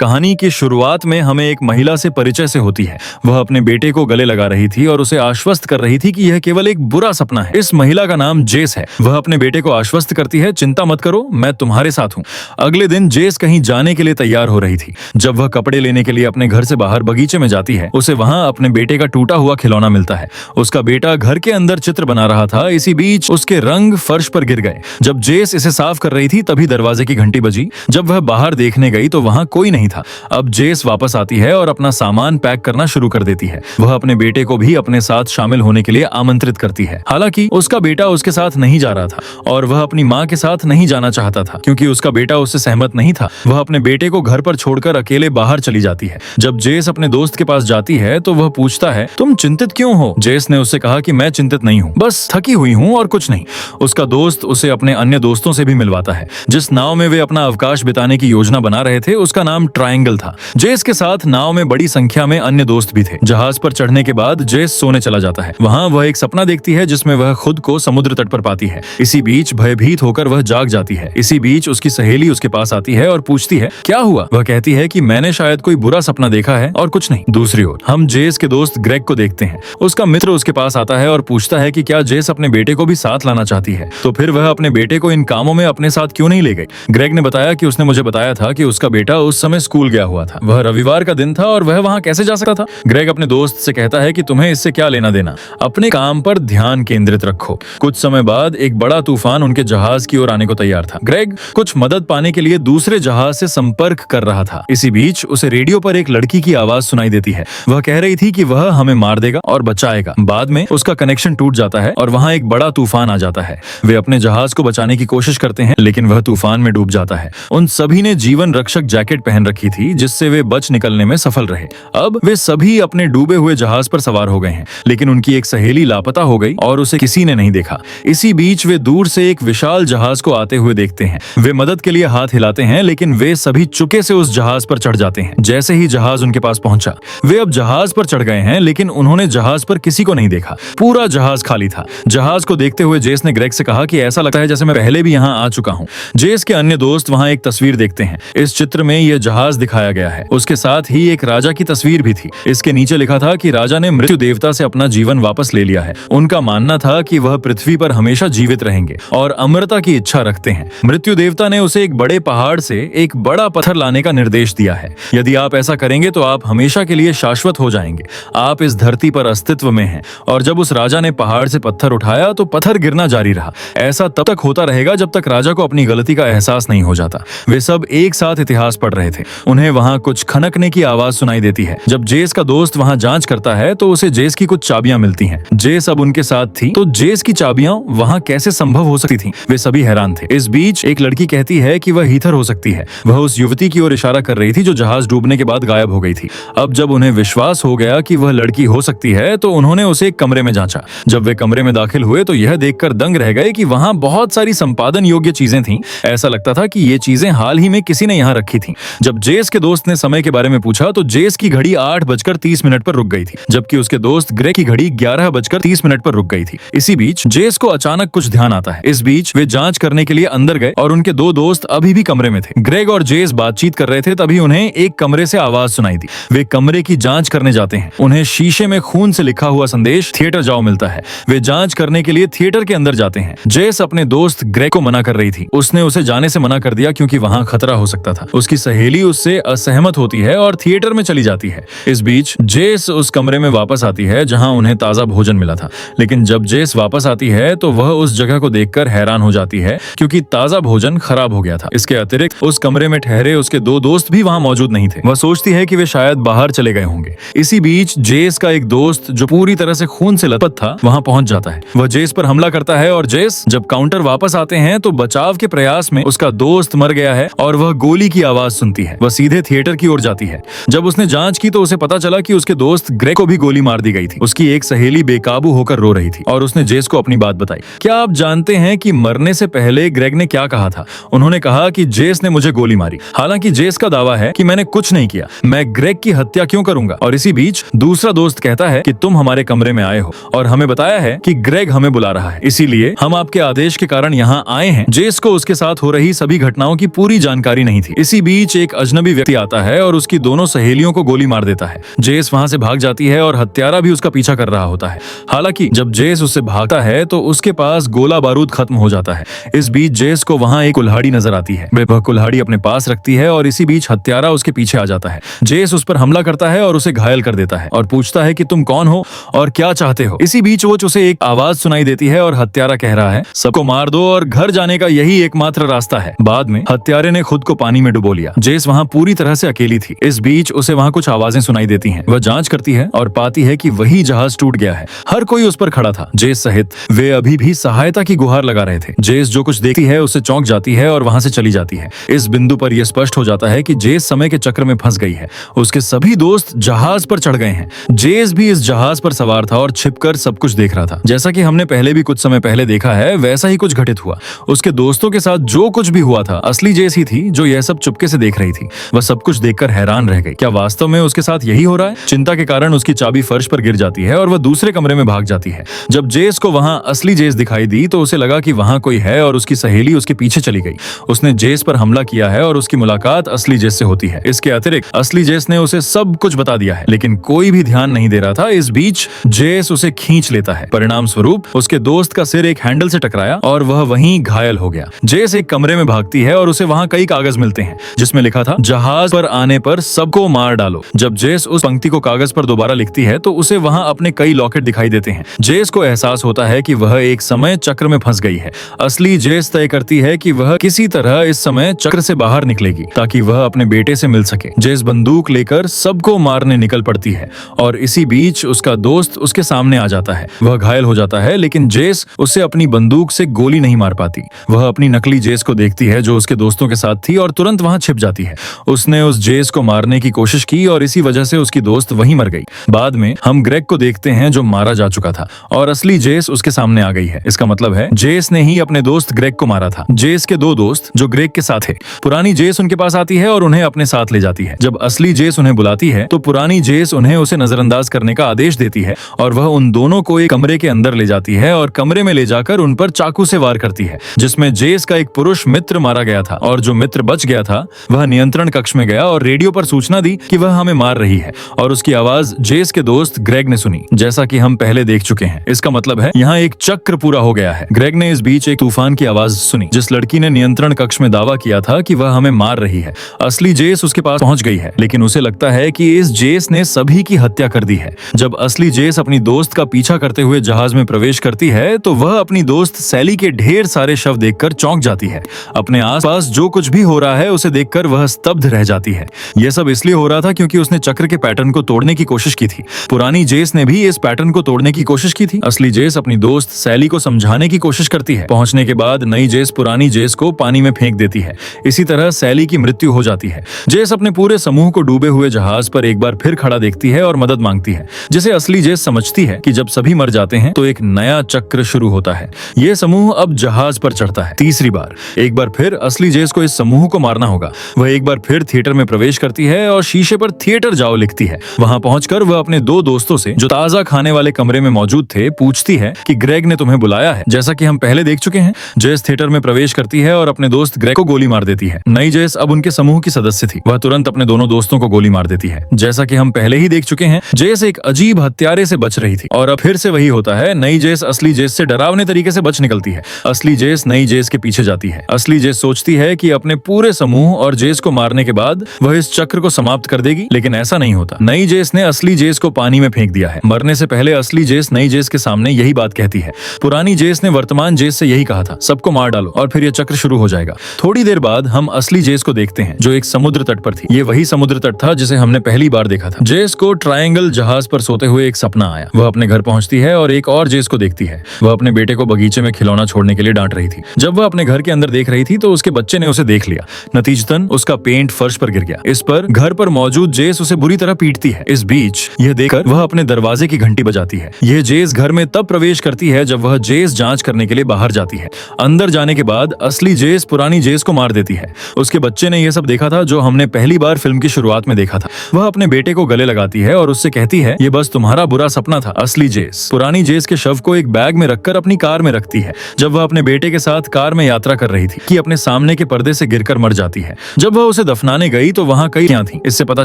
कहानी की शुरुआत में हमें एक महिला से परिचय से होती है। वह अपने बेटे को गले लगा रही थी और उसे आश्वस्त कर रही थी कि यह केवल एक बुरा सपना है। इस महिला का नाम जेस है। वह अपने बेटे को आश्वस्त करती है, चिंता मत करो, मैं तुम्हारे साथ हूँ। अगले दिन जेस कहीं जाने के लिए तैयार हो रही थी। जब वह कपड़े लेने के लिए अपने घर से बाहर बगीचे में जाती है, उसे वहां अपने बेटे का टूटा हुआ खिलौना मिलता है। उसका बेटा घर के अंदर चित्र बना रहा था। इसी बीच उसके रंग फर्श पर गिर गए। जब जेस इसे साफ कर रही थी तभी दरवाजे की घंटी बजी। जब वह बाहर देखने गई तो वहां कोई नहीं था। अब जेस वापस आती है और अपना सामान पैक करना शुरू कर देती है। वह अपने बेटे को भी अपने साथ शामिल होने के लिए आमंत्रित करती है। हालांकि उसका बेटा उसके साथ नहीं जा रहा था और वह अपनी माँ के साथ नहीं जाना चाहता था क्योंकि उसका बेटा उससे सहमत नहीं था। वह अपने बेटे को घर पर छोड़कर अकेले बाहर चली जाती है। जब जेस अपने दोस्त के पास जाती है तो वह पूछता है, तुम चिंतित क्यों हो? जेस ने उससे कहा कि मैं चिंतित नहीं हूँ, बस थकी हुई हूँ और कुछ नहीं। उसका दोस्त उसे अपने अन्य दोस्तों से भी मिलवाता है। जिस नाव में वे अपना अवकाश बिताने की योजना बना रहे थे उसका नाम ट्रायंगल था। जेस के साथ नाव में बड़ी संख्या में अन्य दोस्त भी थे। जहाज पर चढ़ने के बाद जेस सोने चला जाता है। वहां वह एक सपना देखती है जिसमें वह खुद को समुद्र तट पर पाती है। इसी बीच भयभीत होकर वह जाग जाती है। इसी बीच उसकी सहेली उसके पास आती है और पूछती है, क्या हुआ? वह कहती है कि मैंने शायद कोई बुरा सपना देखा है और कुछ नहीं। दूसरी ओर हम जेस के दोस्त ग्रेग को देखते हैं। उसका मित्र उसके पास आता है और पूछता है कि क्या जेस अपने बेटे को भी साथ लाना चाहती है, तो फिर वह अपने बेटे को इन कामों में अपने साथ क्यों नहीं ले गई? ग्रेग ने बताया कि उसने मुझे बताया था कि उसका बेटा उस समय स्कूल गया हुआ था। वह रविवार का दिन था और वह वहां कैसे जा सकता था? ग्रेग अपने दोस्त से कहता है कि तुम्हें इससे क्या लेना देना, अपने काम पर ध्यान केंद्रित रखो। कुछ समय बाद एक बड़ा तूफान उनके जहाज की ओर आने को तैयार था। ग्रेग कुछ मदद पाने के लिए दूसरे जहाज से संपर्क कर रहा था। इसी बीच उसे रेडियो पर एक लड़की की आवाज सुनाई देती है। वह कह रही थी कि वह हमें मार देगा और बचाएगा। बाद में उसका कनेक्शन टूट जाता है और वहां एक बड़ा तूफान आ जाता है। वे अपने जहाज को बचाने की कोशिश करते हैं लेकिन वह तूफान में डूब जाता है। उन सभी ने जीवन रक्षक जैकेट पहन रखी थी जिससे वे बच निकलने में सफल रहे। अब वे सभी अपने डूबे हुए जहाज पर सवार हो गए हैं लेकिन उनकी एक सहेली लापता हो गई और उसे किसी ने नहीं देखा। इसी बीच वे दूर से एक विशाल जहाज को आते हुए देखते हैं। वे मदद के लिए हाथ हिलाते हैं लेकिन वे सभी चुपके से उस जहाज पर चढ़ जाते हैं। जैसे ही जहाज उनके पास पहुंचा, वे अब जहाज पर चढ़ गए हैं लेकिन उन्होंने जहाज पर किसी को नहीं देखा। पूरा जहाज खाली था। जहाज को देखते हुए जेस ने ग्रेग से कहा कि ऐसा लगता है जैसे मैं पहले भी यहाँ आ चुका हूँ। जेस के अन्य दोस्त वहाँ एक तस्वीर देखते हैं। इस चित्र में यह जहाज दिखाया गया है। उसके साथ ही एक राजा की तस्वीर भी थी। इसके नीचे लिखा था कि राजा ने मृत्यु देवता से अपना जीवन वापस ले लिया है। उनका मानना था कि वह पृथ्वी पर हमेशा जीवित रहेंगे और अमरता की इच्छा रखते हैं। मृत्यु देवता ने उसे एक बड़े पहाड़ से एक बड़ा पत्थर लाने का निर्देश दिया है। यदि आप ऐसा करेंगे तो आप हमेशा के लिए शाश्वत हो जाएंगे। आप इस धरती पर अस्तित्व में हैं। और जब उस राजा ने पहाड़ से पत्थर उठाया तो पत्थर गिरना जारी रहा। ऐसा तब तक होता रहेगा जब तक राजा को अपनी गलती का एहसास नहीं हो जाता। वे सब एक साथ इतिहास पढ़ रहे थे। उन्हें वहां कुछ खनकने की आवाज सुनाई देती है। जब जेस का दोस्त वहां जांच करता है तो उसे जेस की कुछ चाबियां मिलती हैं। जेस अब उनके साथ थी तो जेस की चाबियां वहां कैसे संभव हो सकती थीं? वे सभी हैरान थे। इस बीच एक लड़की कहती है कि वह हीथर हो सकती है। वह उस युवती की ओर इशारा कर रही थी जो जहाज डूबने के बाद गायब हो गई थी। अब जब उन्हें विश्वास हो गया कि वह लड़की हो सकती है तो उन्होंने उसे एक कमरे में जांचा। जब वे कमरे में दाखिल हुए तो यह देखकर दंग रह गए कि वहां बहुत सारी संपादन योग्य चीजें थीं। ऐसा लगता था कि ये चीजें हाल ही में किसी ने यहाँ रखी थीं। जब जेस के दोस्त ने समय के बारे में पूछा तो जेस की घड़ी 8:30 पर रुक गई थी जबकि उसके दोस्त ग्रेग की घड़ी 11:30 पर रुक गई थी। इसी बीच जेस को अचानक कुछ ध्यान आता है। इस बीच वे जांच करने के लिए अंदर गए और उनके दो दोस्त अभी भी कमरे में थे। ग्रेग और जेस बातचीत कर रहे थे तभी उन्हें एक कमरे से आवाज सुनाई दी। वे कमरे की जांच करने जाते हैं। उन्हें शीशे में खून से लिखा हुआ संदेश थिएटर जाओ मिलता है। वे जांच करने के लिए थिएटर के अंदर जाते हैं। जेस अपने दोस्त ग्रेग को मना कर रही थी। उसने उसे जाने से मना कर दिया क्योंकि वहां खतरा हो सकता था। उसकी सहेली उससे असहमत होती है और थिएटर में चली जाती है। इस बीच जेस उस कमरे में वापस आती है जहां उन्हें ताजा भोजन मिला था। लेकिन जब जेस वापस आती है तो वह उस जगह को देखकर हैरान हो जाती है क्योंकि ताजा भोजन खराब हो गया था। इसके अतिरिक्त उस कमरे में ठहरे उसके दो दोस्त भी वहां मौजूद नहीं थे। वह सोचती है कि वे शायद बाहर चले गए होंगे। इसी बीच जेस का एक दोस्त जो पूरी तरह से खून से लथपथ था वहां पहुंच जाता है। वह जेस पर हमला करता है और जेस जब काउंटर वापस आते हैं तो बचाव के प्रयास में उसका दोस्त मर गया है और वह गोली की आवाज सुनती है। वह सीधे थिएटर की ओर जाती है। जब उसने जांच की तो उसे पता चला कि उसके दोस्त ग्रेग को भी गोली मार दी गई थी। उसकी एक सहेली बेकाबू होकर रो रही थी और उसने जेस को अपनी बात बताई। क्या आप जानते हैं कि मरने से पहले ग्रेग ने क्या कहा था? उन्होंने कहा कि जेस ने मुझे गोली मारी। हालांकि जेस का दावा है कि मैंने कुछ नहीं किया, मैं ग्रेग की हत्या क्यों करूंगा? और इसी बीच दूसरा दोस्त कहता है कि तुम हमारे कमरे में आए हो और हमें बताया है कि ग्रेग हमें बुला रहा है, इसीलिए हम आपके आदेश के कारण यहाँ आए हैं। जेस को उसके साथ हो रही सभी घटनाओं की पूरी जानकारी नहीं थी। इसी बीच एक अजनबी व्यक्ति आता है और उसकी दोनों सहेलियों को गोली मार देता है। जेस वहां से भाग जाती है और हत्यारा भी उसका पीछा कर रहा होता है। हालांकि जब जेस उससे भागता है तो उसके पास गोला बारूद खत्म हो जाता है। इस बीच जेस को वहां एक कुल्हाड़ी नजर आती है। वह कुल्हाड़ी अपने पास रखती है और इसी बीच हत्यारा उसके पीछे आ जाता है। जेस उस पर हमला करता है और उसे घायल कर देता है और पूछता है कि तुम कौन हो और क्या चाहते हो। इसी बीच वो उसे एक आवाज सुनाई देती है और हत्यारा कह रहा है, सबको मार दो और घर जाने का यही एकमात्र रास्ता है। बाद में हत्यारे ने खुद को पानी में डुबो लिया। जेस वहां पूरी तरह से अकेली थी। इस बीच उसे वहां कुछ आवाजें सुनाई देती हैं। वह जांच करती है और पाती है कि वही जहाज टूट गया है। हर कोई उस पर खड़ा था, जेस सहित। वे अभी भी सहायता की गुहार लगा रहे थे। जेस जो कुछ देखती है उससे चौंक जाती है और वहां से चली जाती है। इस बिंदु पर यह स्पष्ट हो जाता है कि जेस समय के चक्र में फंस गई है। उसके सभी दोस्त जहाज पर चढ़ गए हैं। जेस भी इस जहाज पर सवार था और छिपकर सब कुछ देख रहा था। जैसा कि हमने पहले भी कुछ समय पहले देखा है, वैसा ही कुछ घटित हुआ। उसके दोस्तों के साथ जो कुछ भी हुआ था, असली जेस ही थी जो यह सब चुपके से देख रही थी। वह सब कुछ देखकर हैरान रह गई। क्या वास्तव में उसके साथ यही हो रहा है? चिंता के कारण उसकी चाबी फर्श पर गिर जाती है और वह दूसरे कमरे में भाग जाती है। जब जेस को वहां असली जेस दिखाई दी तो उसे लगा कि वहां कोई है और उसकी सहेली उसके पीछे चली गई। उसने जेस पर हमला किया है और उसकी मुलाकात असली जेस से होती है। इसके अतिरिक्त असली जेस ने उसे सब कुछ बता दिया है, लेकिन कोई भी ध्यान नहीं दे रहा था। इस बीच जेस उसे खींच लेता है। परिणाम स्वरूप उसके दोस्त का सिर एक हैंडल से टकराया और वह वहीं घायल हो गया। जेस एक कमरे में भागती है और उसे वहां कई कागज मिलते हैं जिसमें लिखा था, जहाज पर आने पर सबको मार डालो। जब जेस उस पंक्ति को कागज पर दोबारा लिखती है तो उसे वहां अपने कई लॉकेट दिखाई देते हैं। जेस को एहसास होता है कि वह एक समय चक्र में फंस गई है। असली जेस तय करती है कि वह किसी तरह इस समय चक्र से बाहर निकलेगी ताकि वह अपने बेटे से मिल सके। जेस बंदूक लेकर सबको मारने निकल पड़ती है और इसी बीच उसका दोस्त उसके सामने आ जाता है। वह घायल हो जाता है, लेकिन जेस उसे अपनी बंदूक से गोली नहीं मार पाती। वह अपनी नकली जेस को देखती है जो उसके दोस्तों के साथ थी और तुरंत वहां छिप जाती है। उसने उस जेस को मारने की कोशिश की और इसी वजह से उसकी दोस्त वहीं मर गई। बाद में हम ग्रेग को देखते हैं जो मारा जा चुका था और असली जेस उसके सामने आ गई है। इसका मतलब है जेस ने ही अपने दोस्त ग्रेग को मारा था। जेस के दो दोस्त जो ग्रेग के साथ थे, पुरानी जेस उनके पास आती है और उन्हें अपने साथ ले जाती है। जब असली जेस उन्हें बुलाती है तो पुरानी जेस उन्हें उसे नजरअंदाज करने का आदेश देती है और वह उन दोनों को एक कमरे के अंदर ले जाती है और कमरे में ले जाकर उन पर चाकू से वार करती है, जिसमें जेस का एक पुरुष मित्र मारा गया था और जो मित्र बच गया था वह नियंत्रण कक्ष में गया और रेडियो पर सूचना दी कि वह हमें मार रही है और उसकी आवाज जेस के दोस्त ग्रेग ने सुनी, जैसा कि हम पहले देख चुके हैं। इसका मतलब है यहाँ एक चक्र पूरा हो गया है। ग्रेग ने इस बीच एक तूफान की आवाज सुनी। जिस लड़की ने नियंत्रण कक्ष में दावा किया था कि वह हमें मार रही है, असली जेस उसके पास पहुंच गई है, लेकिन उसे लगता है कि इस जेस ने सभी की हत्या कर दी है। जब असली जेस अपनी दोस्त का पीछा करते हुए जहाज में प्रवेश करती है तो वह अपनी दोस्त सैली के ढेर सारे शव देखकर चौंक जाती है। अपने आसपास जो कुछ भी हो रहा है उसे देखकर वह स्तब्ध रह जाती है। यह सब इसलिए हो रहा था क्योंकि उसने चक्र के पैटर्न को तोड़ने की कोशिश की थी। पुरानी जेस ने भी इस पैटर्न को तोड़ने की कोशिश की थी। असली जेस अपनी दोस्त सैली को समझाने की कोशिश करती है। पहुंचने के बाद नई जेस पुरानी जेस को पानी में फेंक देती है। इसी तरह सैली की मृत्यु हो जाती है। जेस अपने पूरे समूह को डूबे हुए जहाज पर एक बार फिर खड़ा देखती है और मदद मांगती है, जिसे असली जेस समझती है कि जब सभी मर जाते हैं तो एक नया चक्र शुरू होता है। यह समूह अब जहाज पर चढ़ता है। तीसरी बार एक बार फिर असली जेस को इस समूह को मारना होगा। वह एक बार फिर थिएटर में प्रवेश करती है और शीशे पर थिएटर जाओ लिखती है। वहां पहुंचकर वह अपने दो दोस्तों से जो ताजा खाने वाले कमरे में मौजूद थे पूछती है कि ग्रेग ने तुम्हें बुलाया है, जैसा कि हम पहले देख चुके हैं। जेस थिएटर में प्रवेश करती है और अपने दोस्त ग्रेग को गोली मार देती है। नई जेस अब उनके समूह की सदस्य थी। वह तुरंत अपने दोनों दोस्तों को गोली मार देती है। जैसा कि हम पहले ही देख चुके हैं, जेस एक अजीब हत्यारे से बच रही थी और अब फिर से वही होता है। नई जेस असली जेस से डरावने तरीके से बच निकलती है। असली जेस नई जेस के पीछे जाती है। असली जेस सोचती है कि अपने पूरे समूह और जेस को मारने के बाद वह इस चक्र को समाप्त कर देगी, लेकिन ऐसा नहीं होता। नई जेस ने असली जेस को पानी में फेंक दिया है। मरने से पहले असली जेस नई जेस के सामने यही बात कहती है। पुरानी जेस ने वर्तमान जेस से यही कहा था, सबको मार डालो और फिर यह चक्र शुरू हो जाएगा। थोड़ी देर बाद हम असली जेस को देखते हैं जो एक समुद्र तट पर थी। ये वही समुद्र तट था जिसे हमने पहली बार देखा था। जेस को ट्रायंगल जहाज पर सोते हुए एक सपना आया। वह अपने घर पहुंचती है और एक और जेस को देखती है। वह अपने बेटे को बगीचे में खिलौना छोड़ने के लिए डांट रही थी। जब वह अपने घर के अंदर देख रही थी तो उसके बच्चे ने उसे देख लिया। नतीजतन उसका पेंट फर्श पर गिर गया। इस पर घर पर मौजूद जेस उसे बुरी तरह पीटती है। इस बीच यह देखकर वह अपने दरवाजे की घंटी बजाती है। यह जेस घर में तब प्रवेश करती है जब वह जेस जांच करने के लिए बाहर जाती है। अंदर जाने के बाद असली जेस पुरानी जेस को मार देती है। उसके बच्चे ने यह सब देखा था जो हमने पहली बार फिल्म की शुरुआत में देखा था। वह अपने बेटे को गले लगाती है और उससे कहती है, ये बस तुम्हारा बुरा सपना था। असली जेस पुरानी जेस के शव को एक बैग में रखकर अपनी कार में रखती है। जब वह अपने बेटे के साथ कार में यात्रा कर रही थी कि अपने सामने के पर्दे से गिरकर मर जाती है। जब वह उसे दफनाने गई तो वहाँ कई थी। इससे पता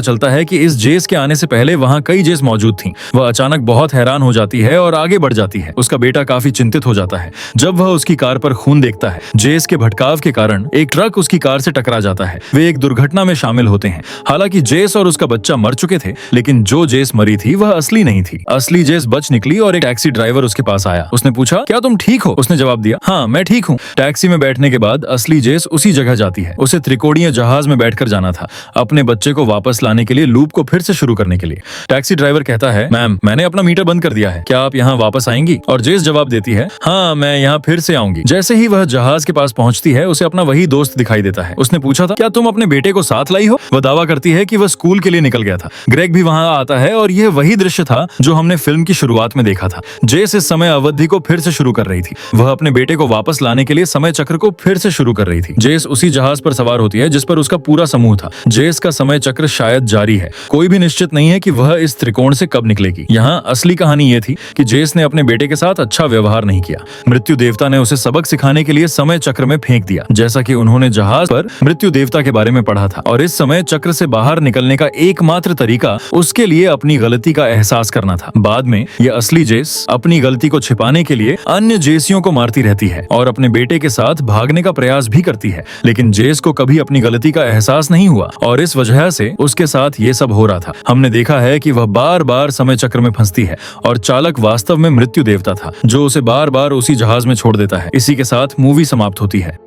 चलता है कि इस जेस के आने से पहले वहाँ कई जेस मौजूद थी। वह अचानक बहुत हैरान हो जाती है और आगे बढ़ जाती है। उसका बेटा काफी चिंतित हो जाता है जब वह उसकी कार पर खून देखता है। जेस के भटकाव के कारण एक ट्रक उसकी कार से टकरा जाता है। वे एक दुर्घटना में शामिल होते हैं। हालांकि जेस और उसका बच्चा मर चुके थे, लेकिन जो जेस मरी थी वह असली नहीं थी। असली जेस बच निकली और एक टैक्सी ड्राइवर उसके पास आया। उसने पूछा, क्या तुम ठीक हो? उसने जवाब दिया, हाँ मैं ठीक हूँ। टैक्सी में बैठने के बाद असली जेस उसी जगह जाती है। उसे त्रिकोणीय जहाज में बैठकर जाना था, अपने बच्चे को वापस लाने के लिए, लूप को फिर से शुरू करने के लिए। टैक्सी ड्राइवर कहता है, मैम मैंने अपना मीटर बंद कर दिया है, क्या आप यहाँ वापस आएंगी? और जेस जवाब देती है, हाँ मैं यहाँ फिर से आऊंगी। जैसे ही वह जहाज के पास पहुंचती है, उसे अपना वही दोस्त दिखाई देता है। उसने पूछा था, क्या तुम अपने बेटे को साथ लाई हो? वह दावा करती है कि वह स्कूल के लिए निकल गया था। ग्रेग भी वहां आता है और यह वही दृश्य था जो हमने फिल्म की शुरुआत में देखा था। जेस इस समय अवधि को फिर से शुरू कर रही थी। वह अपने बेटे को वापस लाने के लिए समय चक्र को फिर से शुरू कर रही थी। जेस उसी जहाज पर सवार होती है जिस पर उसका पूरा समूह था। जेस का समय चक्र शायद जारी है। कोई भी निश्चित नहीं है कि वह इस त्रिकोण से कब निकलेगी। यहाँ असली कहानी यह थी कि जेस ने अपने बेटे के साथ अच्छा व्यवहार नहीं किया। मृत्यु देवता ने उसे सबक सिखाने के लिए समय चक्र में फेंक दिया, जैसा कि उन्होंने जहाज पर मृत्यु देवता के बारे में पढ़ा था। और इस समय चक्र से बाहर निकलने का एकमात्र तरीका उसके लिए अपनी गलती का एहसास करना था। बाद में यह असली जेस अपनी गलती को छिपाने के लिए अन्य जेसियों को मारती रहती है और अपने बेटे के साथ भागने का प्रयास भी करती है, लेकिन जेस को कभी अपनी गलती का एहसास नहीं हुआ और इस वजह से उसके साथ ये सब हो रहा था। हमने देखा है कि वह बार बार समय चक्र में फंसती है और चालक वास्तव में मृत्यु देवता था जो उसे बार बार उसी जहाज में छोड़ देता है। इसी के साथ मूवी समाप्त होती है।